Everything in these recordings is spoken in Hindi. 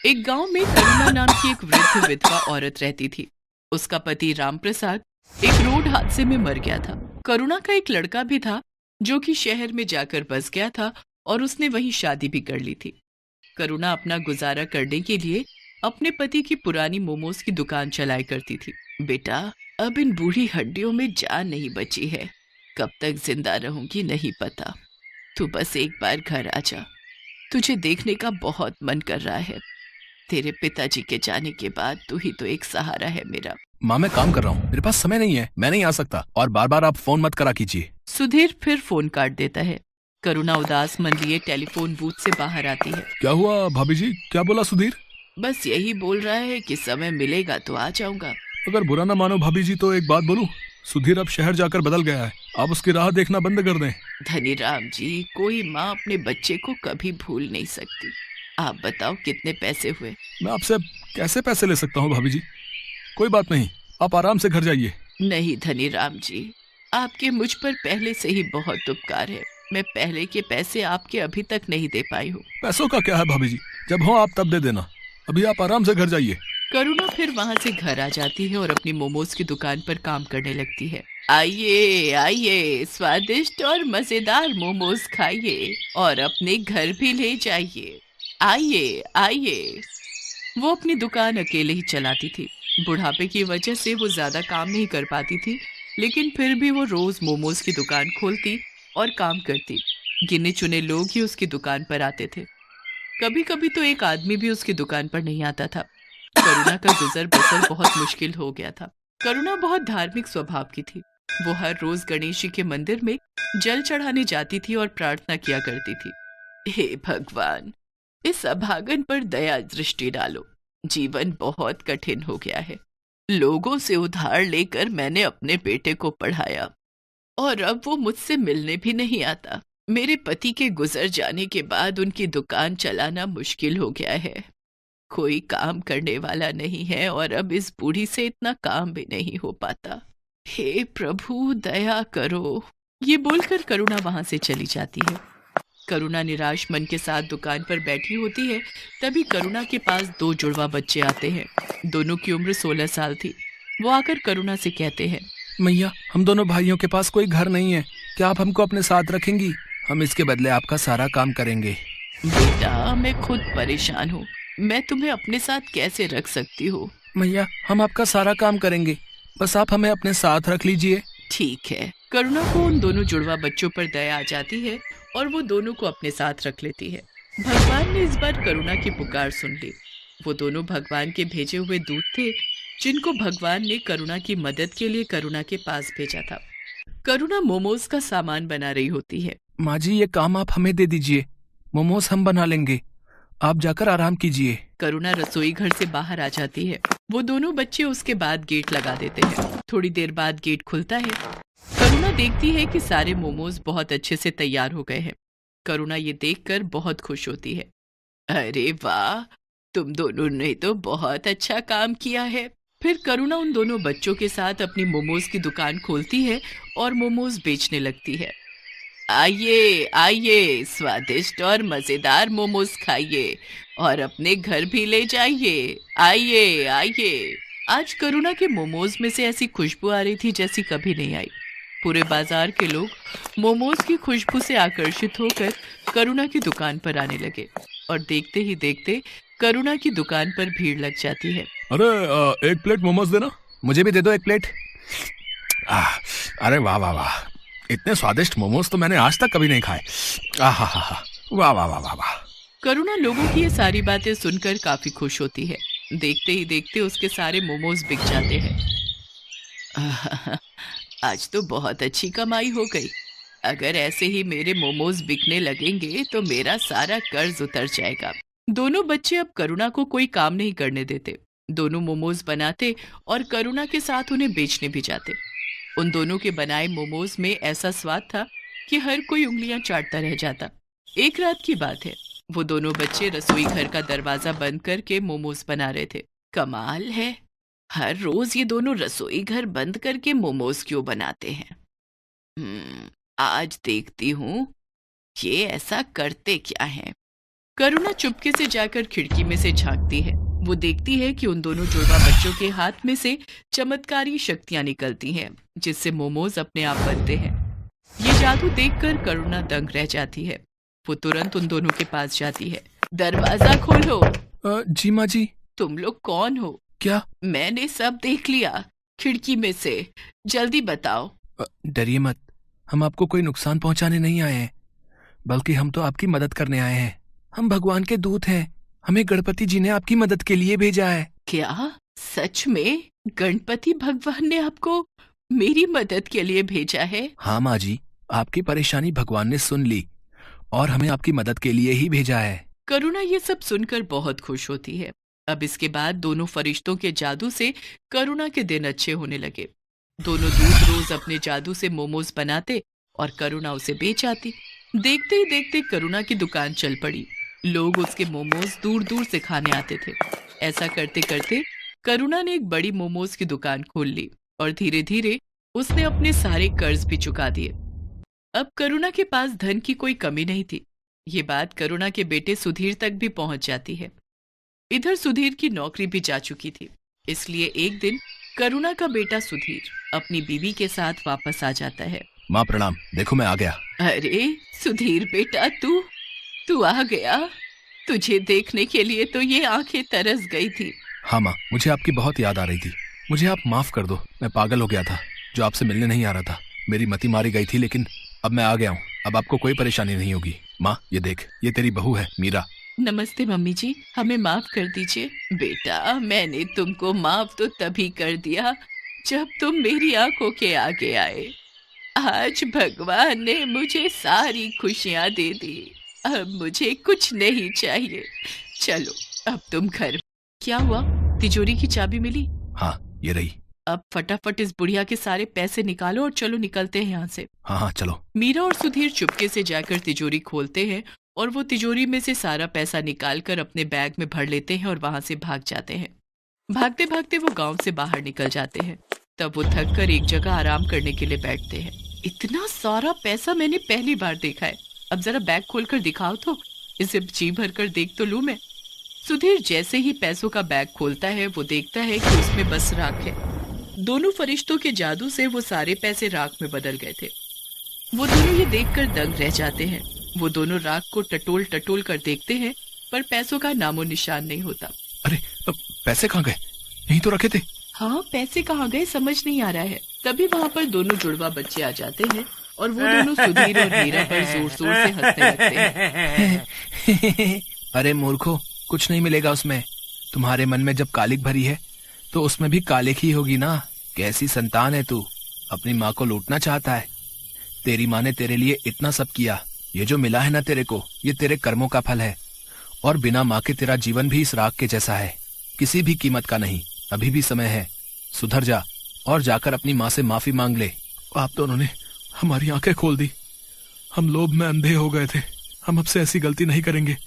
एक गांव में करुणा नाम की एक वृद्ध विधवा औरत रहती थी। उसका पति रामप्रसाद एक रोड हादसे में मर गया था। करुणा का एक लड़का भी था जो कि शहर में जाकर बस गया था और उसने वहीं शादी भी कर ली थी। करुणा अपना गुजारा करने के लिए अपने पति की पुरानी मोमोज की दुकान चलाया करती थी। बेटा, अब इन बूढ़ी हड्डियों में जान नहीं बची है, कब तक जिंदा रहूंगी नहीं पता। तू बस एक बार घर आ जा, तुझे देखने का बहुत मन कर रहा है। तेरे पिताजी के जाने के बाद तू ही तो एक सहारा है मेरा। माँ, मैं काम कर रहा हूँ, मेरे पास समय नहीं है, मैं नहीं आ सकता। और बार बार आप फोन मत करा कीजिए। सुधीर फिर फोन काट देता है। करुणा उदास मन लिए टेलीफोन बूथ से बाहर आती है। क्या हुआ भाभी जी, क्या बोला सुधीर? बस यही बोल रहा है कि समय मिलेगा तो आ जाऊंगा। अगर बुरा ना मानो भाभी जी तो एक बात बोलूं, सुधीर अब शहर जाकर बदल गया है। आप उसकी राह देखना बंद कर दें। धनीराम जी, कोई माँ अपने बच्चे को कभी भूल नहीं सकती। आप बताओ कितने पैसे हुए? मैं आपसे कैसे पैसे ले सकता हूँ भाभी जी? कोई बात नहीं, आप आराम से घर जाइए। नहीं धनीराम जी, आपके मुझ पर पहले से ही बहुत उपकार है। मैं पहले के पैसे आपके अभी तक नहीं दे पाई हूँ। पैसों का क्या है भाभी जी, जब हो आप तब दे देना। अभी आप आराम से घर जाइए। करुणा फिर वहां से घर आ जाती है और अपनी मोमोज की दुकान पर काम करने लगती है। आइए आइए, स्वादिष्ट और मजेदार मोमोज खाइए और अपने घर भी ले जाइए। आइए आइए। वो अपनी दुकान अकेले ही चलाती थी। बुढ़ापे की वजह से वो ज्यादा काम नहीं कर पाती थी, लेकिन फिर भी वो रोज मोमोज की दुकान खोलती और काम करती। गिने चुने लोग ही उसकी दुकान पर आते थे। कभी कभी तो एक आदमी भी उसकी दुकान पर नहीं आता था। करुणा का गुजर बसर बहुत मुश्किल हो गया था। करुणा बहुत धार्मिक स्वभाव की थी। वो हर रोज गणेश जी के मंदिर में जल चढ़ाने जाती थी और प्रार्थना किया करती थी। हे भगवान, इस अभागन पर दया दृष्टि डालो। जीवन बहुत कठिन हो गया है। लोगों से उधार लेकर मैंने अपने बेटे को पढ़ाया और अब वो मुझसे मिलने भी नहीं आता। मेरे पति के गुजर जाने के बाद उनकी दुकान चलाना मुश्किल हो गया है। कोई काम करने वाला नहीं है और अब इस बूढ़ी से इतना काम भी नहीं हो पाता। हे प्रभु, दया करो। ये बोलकर करुणा वहां से चली जाती है। करुणा निराश मन के साथ दुकान पर बैठी होती है। तभी करुणा के पास दो जुड़वा बच्चे आते हैं। दोनों की उम्र 16 साल थी। वो आकर करुणा से कहते हैं, मैया, हम दोनों भाइयों के पास कोई घर नहीं है, क्या आप हमको अपने साथ रखेंगी? हम इसके बदले आपका सारा काम करेंगे। बेटा, मैं खुद परेशान हूँ, मैं तुम्हें अपने साथ कैसे रख सकती हूँ? मैया, हम आपका सारा काम करेंगे, बस आप हमें अपने साथ रख लीजिए। ठीक है। करुणा को उन दोनों जुड़वा बच्चों पर दया आ जाती है और वो दोनों को अपने साथ रख लेती है। भगवान ने इस बार करुणा की पुकार सुन ली। वो दोनों भगवान के भेजे हुए दूत थे, जिनको भगवान ने करुणा की मदद के लिए करुणा के पास भेजा था। करुणा मोमोज का सामान बना रही होती है। माँ जी, ये काम आप हमें दे दीजिए, मोमोज हम बना लेंगे, आप जाकर आराम कीजिए। करुणा रसोई घर से बाहर आ जाती है। वो दोनों बच्चे उसके बाद गेट लगा देते हैं। थोड़ी देर बाद गेट खुलता है। करुणा देखती है कि सारे मोमोज बहुत अच्छे से तैयार हो गए हैं। करुणा ये देखकर बहुत खुश होती है। अरे वाह, तुम दोनों ने तो बहुत अच्छा काम किया है। फिर करुणा उन दोनों बच्चों के साथ अपनी मोमोज की दुकान खोलती है और मोमोज बेचने लगती है। आइए आइए, स्वादिष्ट और मजेदार मोमोज खाइए और अपने घर भी ले जाइए। आइए आइए। आज करुणा के मोमोज में से ऐसी खुशबू आ रही थी जैसी कभी नहीं आई। पूरे बाजार के लोग मोमोज की खुशबू से आकर्षित होकर करुणा की दुकान पर आने लगे और देखते ही देखते करुणा की दुकान पर भीड़ लग जाती है। अरे एक प्लेट मोमोज देना। मुझे भी दे दो एक प्लेट। अरे वाह वाह वाह, इतने स्वादिष्ट मोमोज तो मैंने आज तक कभी नहीं खाए। आहा हा हा, वाह वाह वाह वाह वाह। करुणा लोगों की ये सारी बातें सुनकर काफी खुश होती है। देखते ही देखते उसके सारे मोमोज बिक जाते हैं। आज तो बहुत अच्छी कमाई हो गई। अगर ऐसे ही मेरे मोमोज बिकने लगेंगे तो मेरा सारा कर्ज उतर जाएगा। दोनों बच्चे अब करुणा को कोई काम नहीं करने देते। दोनों मोमोज बनाते और करुणा के साथ उन्हें बेचने भी जाते। उन दोनों के बनाए मोमोज में ऐसा स्वाद था कि हर कोई उंगलियां चाटता रह जाता। एक रात की बात है। वो दोनों बच्चे रसोई घर का दरवाजा बंद करके मोमोज बना रहे थे। कमाल है, हर रोज ये दोनों रसोई घर बंद करके मोमोज क्यों बनाते हैं? आज देखती हूँ ये ऐसा करते क्या हैं। करुणा चुपके से जाकर खिड़की में से झांकती है। वो देखती है कि उन दोनों जुड़वा बच्चों के हाथ में से चमत्कारी शक्तियां निकलती हैं, जिससे मोमोज अपने आप बनते हैं। ये जादू देखकर करुणा दंग रह जाती है। वो तुरंत उन दोनों के पास जाती है। दरवाजा खोलो। जी माँ जी। तुम लोग कौन हो? क्या? मैंने सब देख लिया खिड़की में से, जल्दी बताओ। डरिए मत, हम आपको कोई नुकसान पहुंचाने नहीं आए हैं, बल्कि हम तो आपकी मदद करने आए हैं। हम भगवान के दूत हैं। हमें गणपति जी ने आपकी मदद के लिए भेजा है। क्या सच में गणपति भगवान ने आपको मेरी मदद के लिए भेजा है? हाँ माँ जी, आपकी परेशानी भगवान ने सुन ली और हमें आपकी मदद के लिए ही भेजा है। करुणा ये सब सुनकर बहुत खुश होती है। अब इसके बाद दोनों फरिश्तों के जादू से करुणा के दिन अच्छे होने लगे। दोनों दूत रोज अपने जादू से मोमोज बनाते और करुणा उसे बेच आती। देखते ही देखते करुणा की दुकान चल पड़ी। लोग उसके मोमोज दूर दूर से खाने आते थे। ऐसा करते करते करुणा ने एक बड़ी मोमोज की दुकान खोल ली और धीरे धीरे उसने अपने सारे कर्ज भी चुका दिए। अब करुणा के पास धन की कोई कमी नहीं थी। ये बात करुणा के बेटे सुधीर तक भी पहुंच जाती है। इधर सुधीर की नौकरी भी जा चुकी थी, इसलिए एक दिन करुणा का बेटा सुधीर अपनी बीवी के साथ वापस आ जाता है। माँ प्रणाम, देखो मैं आ गया। अरे सुधीर बेटा, तू आ गया। तुझे देखने के लिए तो ये आंखें तरस गई थी। हाँ माँ, मुझे आपकी बहुत याद आ रही थी। मुझे आप माफ कर दो, मैं पागल हो गया था जो आपसे मिलने नहीं आ रहा था। मेरी मति मारी गई थी, लेकिन अब मैं आ गया हूँ। अब आपको कोई परेशानी नहीं होगी। माँ ये देख, ये तेरी बहू है मीरा। नमस्ते मम्मी जी, हमें माफ कर दीजिए। बेटा, मैंने तुमको माफ तो तभी कर दिया जब तुम मेरी आंखों के आगे आए। आज भगवान ने मुझे सारी खुशियां दे दी। अब मुझे कुछ नहीं चाहिए। चलो अब तुम घर। क्या हुआ? तिजोरी की चाबी मिली? हाँ ये रही। अब फटाफट इस बुढ़िया के सारे पैसे निकालो और चलो निकलते हैं यहाँ से। हाँ चलो। मीरा और सुधीर चुपके से जाकर तिजोरी खोलते हैं और वो तिजोरी में से सारा पैसा निकालकर अपने बैग में भर लेते हैं और वहां से भाग जाते हैं। भागते भागते वो गांव से बाहर निकल जाते हैं। तब वो थक कर एक जगह आराम करने के लिए बैठते हैं। इतना सारा पैसा मैंने पहली बार देखा है। अब जरा बैग खोलकर दिखाओ तो, इसे जी भर कर देख तो लूं मैं। सुधीर जैसे ही पैसों का बैग खोलता है वो देखता है कि उसमें बस राख है। दोनों फरिश्तों के जादू से वो सारे पैसे राख में बदल गए थे। वो दोनों ये देखकर दंग रह जाते हैं। वो दोनों राख को टटोल टटोल कर देखते हैं, पर पैसों का नामो निशान नहीं होता। अरे पैसे कहाँ गए? यहीं तो रखे थे। हाँ, पैसे कहाँ गए समझ नहीं आ रहा है। तभी वहाँ पर दोनों जुड़वा बच्चे आ जाते हैं और वो दोनों सुधीर और मीरा पर जोर जोर से हंसने लगते हैं। अरे मूर्खो, कुछ नहीं मिलेगा उसमें। तुम्हारे मन में जब कालिक भरी है तो उसमें भी कालिक ही होगी ना। कैसी संतान है तू, अपनी माँ को लूटना चाहता है। तेरी माँ ने तेरे लिए इतना सब किया। ये जो मिला है ना तेरे को, ये तेरे कर्मों का फल है। और बिना माँ के तेरा जीवन भी इस राख के जैसा है, किसी भी कीमत का नहीं। अभी भी समय है, सुधर जा और जाकर अपनी माँ से माफी मांग ले। आप दोनों ने हमारी आंखें खोल दी। हम लोभ में अंधे हो गए थे। हम अब से ऐसी गलती नहीं करेंगे,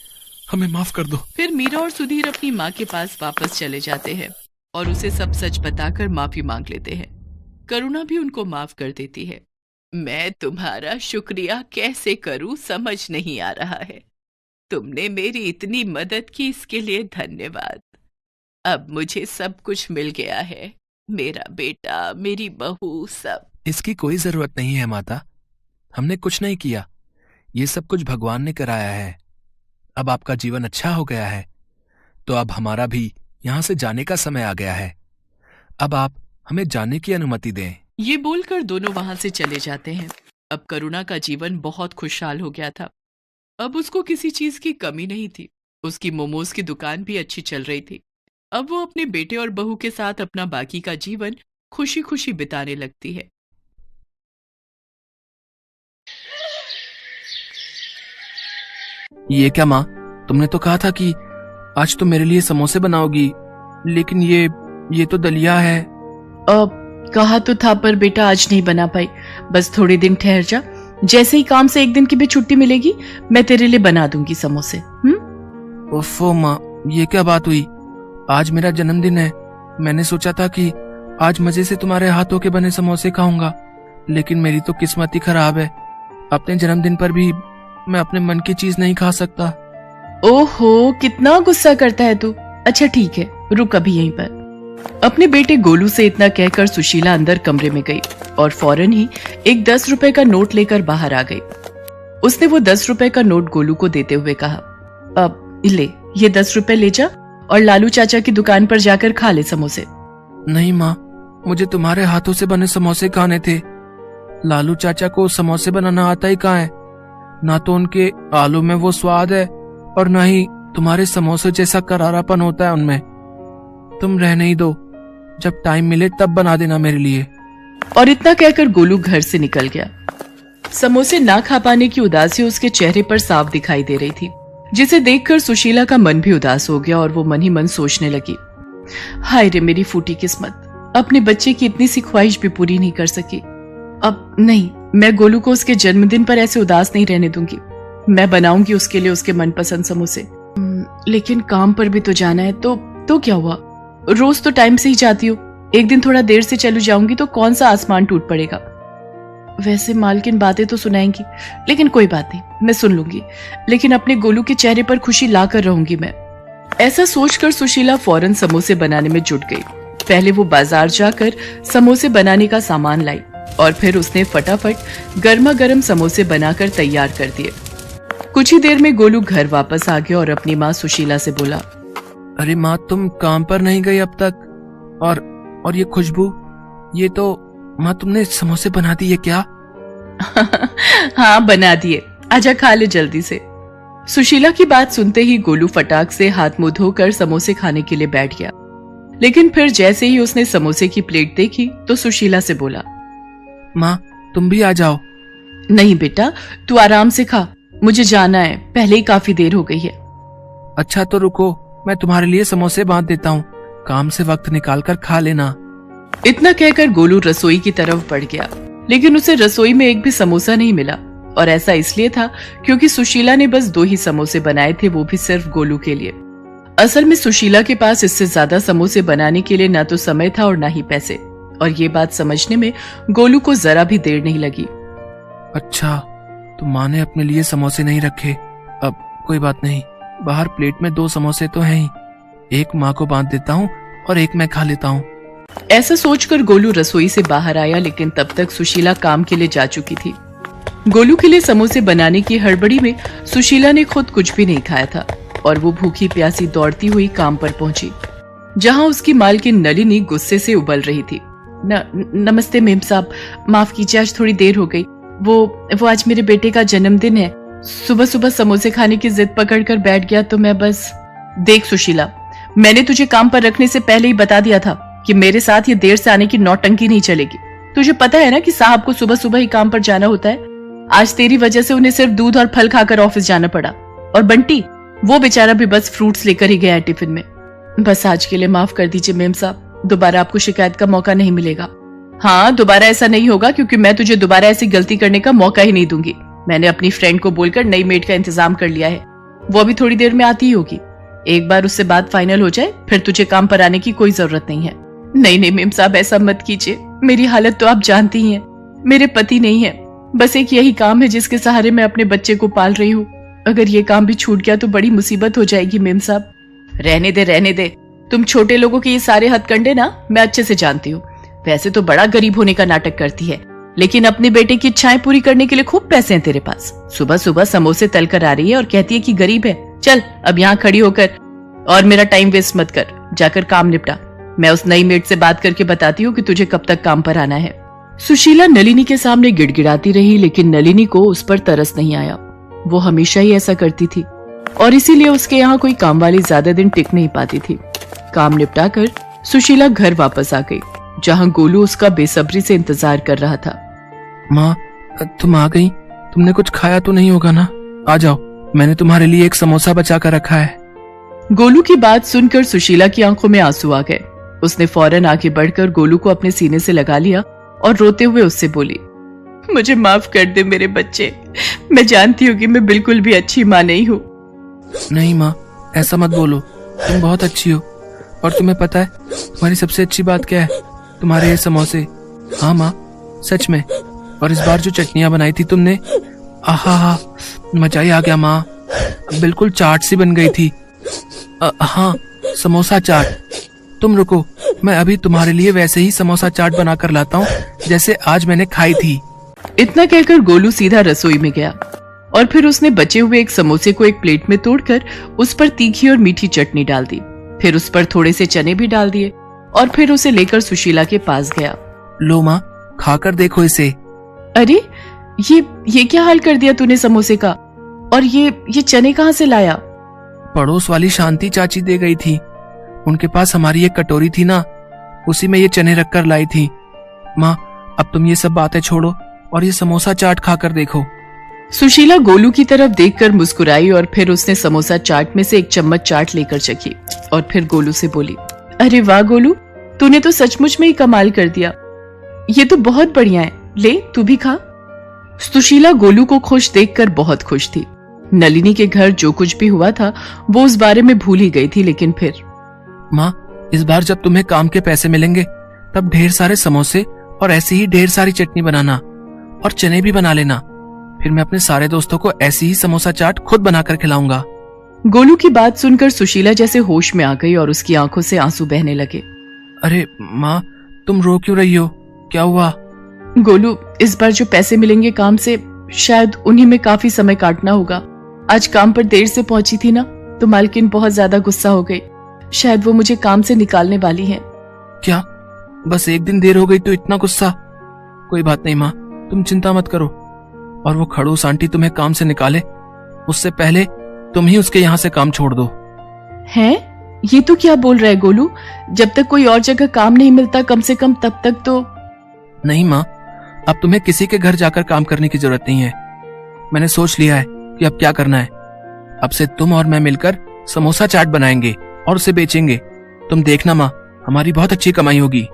हमें माफ कर दो। फिर मीरा और सुधीर अपनी माँ के पास वापस चले जाते हैं और उसे सब सच बताकर माफी मांग लेते हैं। करुणा भी उनको माफ कर देती है। मैं तुम्हारा शुक्रिया कैसे करूं समझ नहीं आ रहा है। तुमने मेरी इतनी मदद की, इसके लिए धन्यवाद। अब मुझे सब कुछ मिल गया है, मेरा बेटा, मेरी बहू, सब। इसकी कोई जरूरत नहीं है माता, हमने कुछ नहीं किया। ये सब कुछ भगवान ने कराया है। अब आपका जीवन अच्छा हो गया है, तो अब हमारा भी यहाँ से जाने का समय आ गया है। अब आप हमें जाने की अनुमति दें। ये बोलकर दोनों वहां से चले जाते हैं। अब करुणा का जीवन बहुत खुशहाल हो गया था। अब उसको किसी चीज की कमी नहीं थी। उसकी मोमोज की दुकान भी अच्छी चल रही थी। अब वो अपने बेटे और बहू के साथ अपना बाकी का जीवन खुशी खुशी बिताने लगती है। ये क्या माँ, तुमने तो कहा था कि आज तुम मेरे लिए समोसे बनाओगी, लेकिन ये तो दलिया है। अब कहा तो था, पर बेटा आज नहीं बना पाई। बस थोड़े दिन ठहर जा, जैसे ही काम से एक दिन की भी छुट्टी मिलेगी मैं तेरे लिए बना दूंगी समोसे। ओफो माँ, ये क्या बात हुई? आज मेरा जन्मदिन है। मैंने सोचा था कि आज मजे से तुम्हारे हाथों के बने समोसे खाऊंगा, लेकिन मेरी तो किस्मत ही खराब है। अपने जन्मदिन पर भी मैं अपने मन की चीज नहीं खा सकता। ओहो, कितना गुस्सा करता है तू। अच्छा ठीक है, रुक अभी यहीं पर। अपने बेटे गोलू से इतना कहकर सुशीला अंदर कमरे में गई और फौरन ही एक 10 रुपए का नोट लेकर बाहर आ गई। उसने वो 10 रुपए का नोट गोलू को देते हुए कहा, अब ले, ये 10 रुपए ले जा और लालू चाचा की दुकान पर जाकर खा ले समोसे। नहीं माँ, मुझे तुम्हारे हाथों से बने समोसे खाने थे। लालू चाचा को समोसे बनाना आता ही कहाँ है। ना तो उनके आलू में वो स्वाद है और ना ही तुम्हारे समोसे जैसा करारापन होता है उनमें। तुम रहने ही दो, जब टाइम मिले तब बना देना मेरे लिए। और इतना कहकर गोलू घर से निकल गया। समोसे ना खा पाने की उदासी उसके चेहरे पर साफ दिखाई दे रही थी, जिसे देखकर सुशीला का मन भी उदास हो गया और वो मन ही मन सोचने लगी, हाय रे मेरी फूटी किस्मत, अपने बच्चे की इतनी सी ख्वाहिश भी पूरी नहीं कर सकी। अब नहीं, मैं गोलू को उसके जन्मदिन पर ऐसे उदास नहीं रहने दूंगी। मैं बनाऊंगी उसके लिए उसके मनपसंद समोसे। लेकिन काम पर भी तो जाना है। तो क्या हुआ, रोज तो टाइम से ही जाती हो, एक दिन थोड़ा देर से चलू जाऊंगी तो कौन सा आसमान टूट पड़ेगा। वैसे मालकिन बातें तो सुनाएंगी, लेकिन कोई बात नहीं, मैं सुन लूंगी। लेकिन अपने गोलू के चेहरे पर खुशी लाकर रहूंगी मैं। ऐसा सोचकर सुशीला फौरन समोसे बनाने में जुट गई। पहले वो बाजार जाकर समोसे बनाने का सामान लाई और फिर उसने फटाफट गर्मा गर्म समोसे बनाकर तैयार कर दिए। कुछ ही देर में गोलू घर वापस आ गया और अपनी माँ सुशीला से बोला, अरे माँ, तुम काम पर नहीं गई अब तक? और ये खुशबू, ये तो माँ तुमने समोसे बना दिए क्या? हाँ बना दिए, आजा खा ले जल्दी से। सुशीला की बात सुनते ही गोलू फटाक से हाथ मुंह धोकर समोसे खाने के लिए बैठ गया। लेकिन फिर जैसे ही उसने समोसे की प्लेट देखी तो सुशीला से बोला, माँ तुम भी आ जाओ। नहीं बेटा, तू आराम से खा, मुझे जाना है, पहले ही काफी देर हो गई है। अच्छा तो रुको, मैं तुम्हारे लिए समोसे बांध देता हूँ, काम से वक्त निकाल कर खा लेना। इतना कहकर गोलू रसोई की तरफ बढ़ गया, लेकिन उसे रसोई में एक भी समोसा नहीं मिला। और ऐसा इसलिए था क्योंकि सुशीला ने बस 2 ही समोसे बनाए थे, वो भी सिर्फ गोलू के लिए। असल में सुशीला के पास इससे ज्यादा समोसे बनाने के लिए ना तो समय था और ना ही पैसे। और ये बात समझने में गोलू को जरा भी देर नहीं लगी। अच्छा, तो माँ ने अपने लिए समोसे नहीं रखे। अब कोई बात नहीं, बाहर प्लेट में 2 समोसे तो हैं ही, एक माँ को बांध देता हूँ और एक मैं खा लेता हूँ। ऐसा सोचकर गोलू रसोई से बाहर आया, लेकिन तब तक सुशीला काम के लिए जा चुकी थी। गोलू के लिए समोसे बनाने की हड़बड़ी में सुशीला ने खुद कुछ भी नहीं खाया था और वो भूखी प्यासी दौड़ती हुई काम पर पहुंची, जहां उसकी मालकिन नलिनी गुस्से से उबल रही थी। नमस्ते मेम साहब, माफ कीजिए, आज थोड़ी देर हो गई। वो आज मेरे बेटे का जन्मदिन है। सुबह सुबह समोसे खाने की जिद पकड़कर बैठ गया तो मैं बस। देख सुशीला, मैंने तुझे काम पर रखने से पहले ही बता दिया था कि मेरे साथ ये देर से आने की नौटंकी नहीं चलेगी। तुझे पता है ना कि साहब को सुबह सुबह ही काम पर जाना होता है। आज तेरी वजह से उन्हें सिर्फ दूध और फल खाकर ऑफिस जाना पड़ा। और बंटी, वो बेचारा भी बस फ्रूट्स लेकर ही गया है टिफिन में। बस आज के लिए माफ कर दीजिए मेम साहब, दोबारा आपको शिकायत का मौका नहीं मिलेगा। हाँ, दोबारा ऐसा नहीं होगा, क्योंकि मैं तुझे दोबारा ऐसी गलती करने का मौका ही नहीं दूंगी। मैंने अपनी फ्रेंड को बोलकर नई मेड का इंतजाम कर लिया है, वो अभी थोड़ी देर में आती ही होगी। एक बार उससे बात फाइनल हो जाए फिर तुझे काम पर आने की कोई जरूरत नहीं है। नहीं मेम साहब, ऐसा मत कीजिए, मेरी हालत तो आप जानती ही हैं। मेरे पति नहीं है, बस एक यही काम है जिसके सहारे मैं अपने बच्चे को पाल रही हूँ। अगर ये काम भी छूट गया तो बड़ी मुसीबत हो जाएगी मेम साहब। रहने दे, तुम छोटे लोगों के ये सारे हथकंडे ना मैं अच्छे से जानती हूँ। वैसे तो बड़ा गरीब होने का नाटक करती है, लेकिन अपने बेटे की इच्छाएं पूरी करने के लिए खूब पैसे हैं तेरे पास। सुबह सुबह समोसे तल कर आ रही है और कहती है कि गरीब है। चल अब यहाँ खड़ी होकर और मेरा टाइम वेस्ट मत कर, जाकर काम निपटा। मैं उस नई मेड से बात करके बताती हूँ कि तुझे कब तक काम पर आना है। सुशीला नलिनी के सामने गिड़गिड़ाती रही, लेकिन नलिनी को उस पर तरस नहीं आया। वो हमेशा ही ऐसा करती थी और इसीलिए उसके यहाँ कोई काम वाली ज्यादा दिन टिक नहीं पाती थी। काम निपटाकर सुशीला घर वापस आ गई, जहाँ गोलू उसका बेसब्री से इंतजार कर रहा था। माँ, तुम आ गई? तुमने कुछ खाया तो नहीं होगा ना? आ जाओ, मैंने तुम्हारे लिए एक समोसा बचा कर रखा है। गोलू की बात सुनकर सुशीला की आंखों में आंसू आ गए। उसने फौरन आगे बढ़कर गोलू को अपने सीने से लगा लिया और रोते हुए उससे बोली, मुझे माफ कर दे मेरे बच्चे, मैं जानती हूँ कि मैं बिल्कुल भी अच्छी माँ नहीं हूँ। नहीं माँ, ऐसा मत बोलो, तुम बहुत अच्छी हो। और तुम्हें पता है तुम्हारी सबसे अच्छी बात क्या है? तुम्हारे ये समोसे। हाँ माँ, सच में। और इस बार जो चटनियाँ बनाई थी तुमने, आहा, मजा ही आ गया माँ। बिल्कुल चाट सी बन गई थी। हाँ, समोसा चाट। तुम रुको, मैं अभी तुम्हारे लिए वैसे ही समोसा चाट बनाकर लाता हूँ जैसे आज मैंने खाई थी। इतना कहकर गोलू सीधा रसोई में गया और फिर उसने बचे हुए एक समोसे को एक प्लेट में तोड़कर उस पर तीखी और मीठी चटनी डाल दी। फिर उस पर थोड़े से चने भी डाल दिए और फिर उसे लेकर सुशीला के पास गया। लो माँ, खाकर देखो इसे। अरे ये क्या हाल कर दिया तूने समोसे का? और ये चने कहाँ से लाया? पड़ोस वाली शांति चाची दे गई थी। उनके पास हमारी एक कटोरी थी ना, उसी में ये चने रखकर लाई थी। माँ, अब तुम ये सब बातें छोड़ो और ये समोसा चाट खाकर देखो। सुशीला गोलू की तरफ देखकर मुस्कुराई और फिर उसने समोसा चाट में से एक चम्मच चाट लेकर चखी और फिर गोलू से बोली, अरे वाह गोलू, तूने तो सचमुच में ही कमाल कर दिया। ये तो बहुत बढ़िया है, ले तू भी खा। सुशीला गोलू को खुश देखकर बहुत खुश थी। नलिनी के घर जो कुछ भी हुआ था वो उस बारे में भूल ही गई थी। लेकिन फिर माँ, इस बार जब तुम्हें काम के पैसे मिलेंगे तब ढेर सारे समोसे और ऐसी ही ढेर सारी चटनी बनाना और चने भी बना लेना। फिर मैं अपने सारे दोस्तों को ऐसी ही समोसा चाट खुद बनाकर खिलाऊंगा। गोलू की बात सुनकर सुशीला जैसे होश में आ गई और उसकी आंखों से आंसू बहने लगे। अरे माँ, तुम रो क्यों रही हो? क्या हुआ? गोलू, इस बार जो पैसे मिलेंगे काम से, शायद उन्हीं में काफी समय काटना होगा। आज काम पर देर से पहुंची थी ना, तो मालकिन बहुत ज्यादा गुस्सा हो गई। शायद वो मुझे काम से निकालने वाली है। क्या? बस एक दिन देर हो गई तो इतना गुस्सा? कोई बात नहीं माँ, तुम चिंता मत करो। और वो खड़ूस आंटी तुम्हें काम से निकाले उससे पहले तुम ही उसके यहाँ से काम छोड़ दो। हैं? ये तो क्या बोल रहा है गोलू? जब तक कोई और जगह काम नहीं मिलता कम से कम तब तक तो। नहीं माँ, अब तुम्हें किसी के घर जाकर काम करने की जरूरत नहीं है। मैंने सोच लिया है कि अब क्या करना है। अब से तुम और मैं मिलकर समोसा चाट बनाएंगे और उसे बेचेंगे। तुम देखना माँ, हमारी बहुत अच्छी कमाई होगी।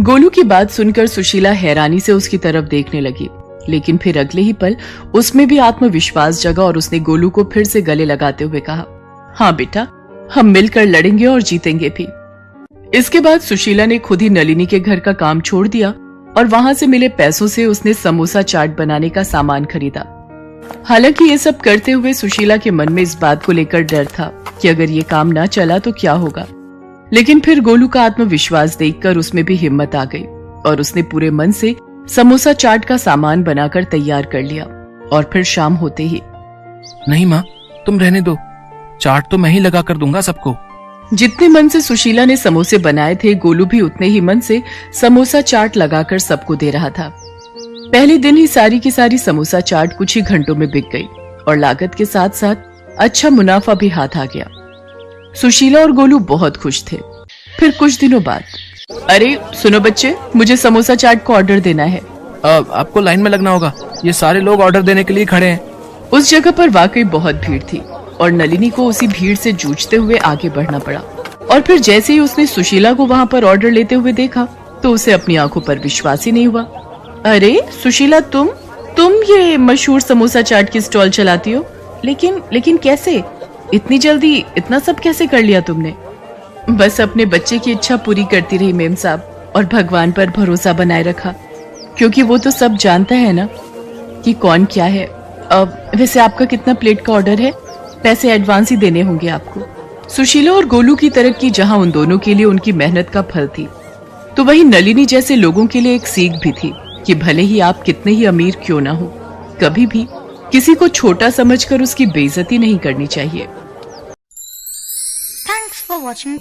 गोलू की बात सुनकर सुशीला हैरानी से उसकी तरफ देखने लगी, लेकिन फिर अगले ही पल उसमें भी आत्मविश्वास जगा और उसने गोलू को फिर से गले लगाते हुए कहा, हाँ बेटा, हम मिलकर लड़ेंगे और जीतेंगे भी। इसके बाद सुशीला ने खुद ही नलिनी के घर का काम छोड़ दिया और वहां से मिले पैसों से उसने समोसा चाट बनाने का सामान खरीदा। हालांकि ये सब करते हुए सुशीला के मन में इस बात को लेकर डर था कि अगर ये काम ना चला तो क्या होगा। लेकिन फिर गोलू का आत्मविश्वास देखकर उसमें भी हिम्मत आ गई और उसने पूरे मन से समोसा चाट का सामान बनाकर तैयार कर लिया। और फिर शाम होते ही, नहीं माँ, तुम रहने दो, चाट तो मैं ही लगा कर दूंगा सबको। जितने मन से सुशीला ने समोसे बनाए थे, गोलू भी उतने ही मन से समोसा चाट लगाकर सबको दे रहा था। पहले दिन ही सारी की सारी समोसा चाट कुछ ही घंटों में बिक गई और लागत के साथ साथ अच्छा मुनाफा भी हाथ आ गया। सुशीला और गोलू बहुत खुश थे। फिर कुछ दिनों बाद, अरे सुनो बच्चे, मुझे समोसा चाट को ऑर्डर देना है। आपको लाइन में लगना होगा, ये सारे लोग ऑर्डर देने के लिए खड़े हैं। उस जगह पर वाकई बहुत भीड़ थी और नलिनी को उसी भीड़ से जूझते हुए आगे बढ़ना पड़ा। और फिर जैसे ही उसने सुशीला को वहाँ पर ऑर्डर लेते हुए देखा तो उसे अपनी आंखों पर विश्वास ही नहीं हुआ। अरे सुशीला, तुम ये मशहूर समोसा चाट की स्टॉल चलाती हो? लेकिन कैसे? इतनी जल्दी इतना सब कैसे कर लिया तुमने? बस अपने बच्चे की इच्छा पूरी करती रही मेम साहब, और भगवान पर भरोसा बनाए रखा, क्योंकि वो तो सब जानता है ना कि कौन क्या है। वैसे आपका कितना प्लेट का ऑर्डर है? पैसे एडवांस ही देने होंगे आपको। सुशीला और गोलू की तरक्की जहां उन दोनों के लिए उनकी मेहनत का फल थी, तो वहीं नलिनी जैसे लोगों के लिए एक सीख भी थी कि भले ही आप कितने ही अमीर क्यों ना हो, कभी भी किसी को छोटा समझकर उसकी बेइज्जती नहीं करनी चाहिए। Thanks for watching.